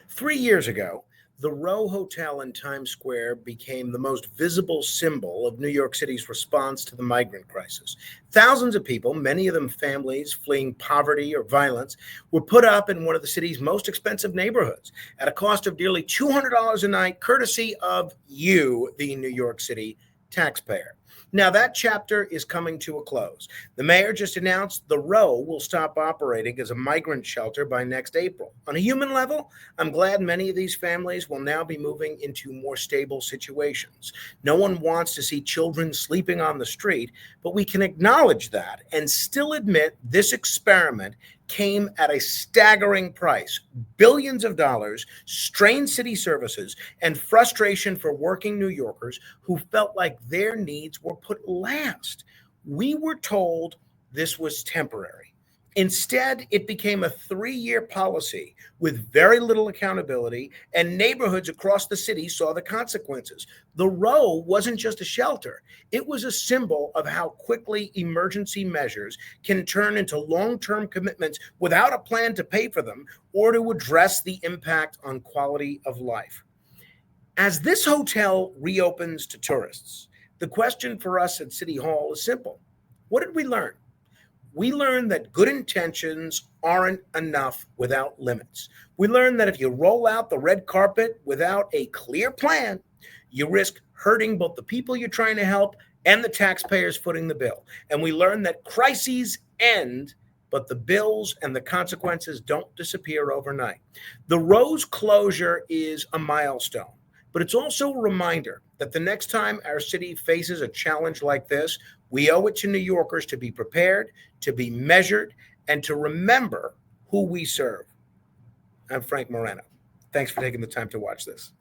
3 years ago, the Row Hotel in Times Square became the most visible symbol of New York City's response to the migrant crisis. Thousands of people, many of them families fleeing poverty or violence, were put up in one of the city's most expensive neighborhoods at a cost of nearly $200 a night, courtesy of you, the New York City taxpayer. Now, that chapter is coming to a close. The mayor just announced the Row will stop operating as a migrant shelter by next April. On a human level, I'm glad many of these families will now be moving into more stable situations. No one wants to see children sleeping on the street, but we can acknowledge that and still admit this experiment came at a staggering price: billions of dollars, strained city services, and frustration for working New Yorkers who felt like their needs were put last. We were told this was temporary. Instead, it became a 3-year policy with very little accountability, and neighborhoods across the city saw the consequences. The Row wasn't just a shelter, it was a symbol of how quickly emergency measures can turn into long-term commitments without a plan to pay for them or to address the impact on quality of life. As this hotel reopens to tourists, the question for us at City Hall is simple. What did we learn? We learned that good intentions aren't enough without limits. We learned that if you roll out the red carpet without a clear plan, you risk hurting both the people you're trying to help and the taxpayers footing the bill. And we learned that crises end, but the bills and the consequences don't disappear overnight. The Row's closure is a milestone, but it's also a reminder that the next time our city faces a challenge like this, we owe it to New Yorkers to be prepared, to be measured, and to remember who we serve. I'm Frank Moreno. Thanks for taking the time to watch this.